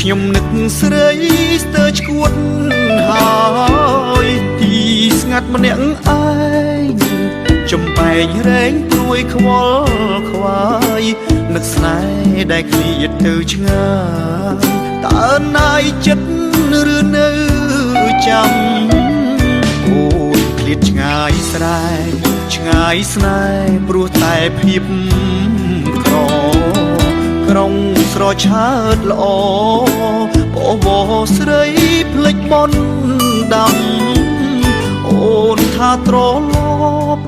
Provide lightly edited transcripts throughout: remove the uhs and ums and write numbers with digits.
ខ្ញុំនឹកស្រីស្ទើរឈួតហើយទីស្ងាត់ម្នាក់ឯងចំបែងរែងព្រួយខ្វល់ខ្វាយនឹកស្នេហ៍ដែលឃ្លាតទៅឆ្ងាយតើណាយចិត្តឬនៅចាំអូនឃ្លាតឆ្ងាយស្រែឆ្ងាយស្នេហ៍ព្រោះតែភាពក្រុងស្រឆើតល្អបបស្រីភ្លេចបនដាំអូនថាត្រឡប់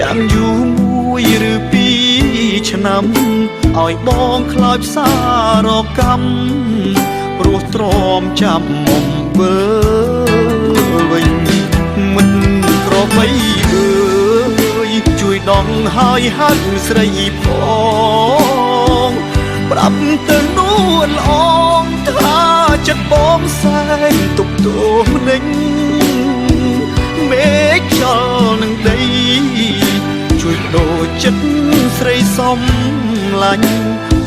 យ៉ាងយូរមួយឬពីរឆ្នាំឲ្យបងខ្លោចផ្សារកម្មព្រោះទ្រាំចាំមុំវើវិញមិនក្របីអើយជួយដងហើយហាត់ស្រីផងប្រាប់ទៅនួនល្អងថាចិត្តបងសែងទុកទោមនឹងមេឃខ្យល់នឹងដីជួយដូរចិត្តស្រីសំឡាញ់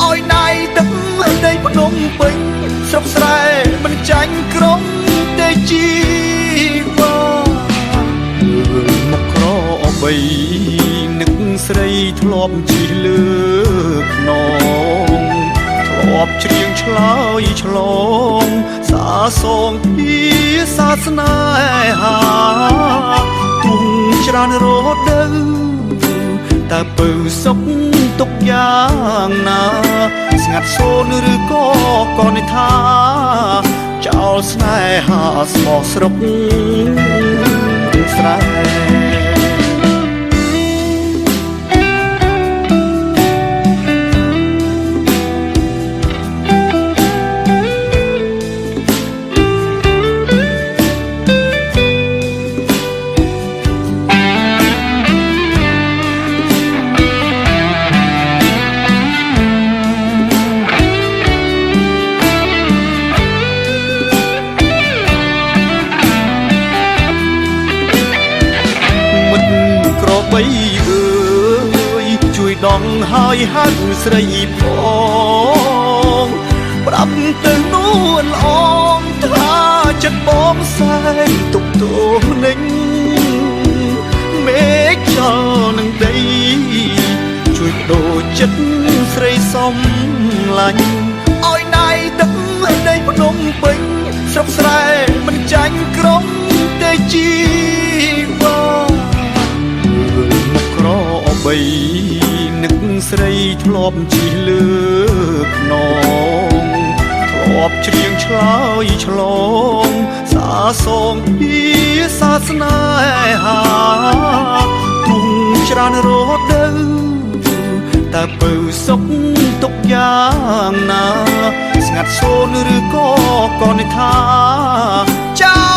ឲ្យណៃទឹកដីភ្នំពេញស្រុកស្រែមិនចាញ់ក្រុងទេជីវ៉ាមកក្របីនឹកស្រីធ្លាប់ជិះលើខ្នងធ្លាប់ច្រៀងឆ្លើយឆ្លងសាសងពីសាសនាហាទុំច្រើនរដូវតើពៅសុខទុកយ៉ាងណាស្ងាត់សូនឬក៏កនថាចោលស្នេហាស្មោះស្រុកស្រែបីអើយជួយដងហើយហាត់ស្រីផងប្រាប់ទៅនួនល្អងថាចិត្តបងសែងទុកទោនឹងមេឃខ្យល់នឹងដីជួយដូរចិត្តស្រីសំឡាញ់ឲ្យណៃទឹកដីភ្នំពេញស្រុកស្រែមិនចាញ់ក្រុងទេជីវ៉ាបីនឹកស្រីធ្លាប់ជិះលើខ្នងធ្លាប់ច្រៀងឆ្លើយឆ្លងសាសងពីសាសនាហាទុំច្រើនរដូវតើពៅសុខទុកយ៉ាងណាស្ងាត់សូនឬក៏កនថាចា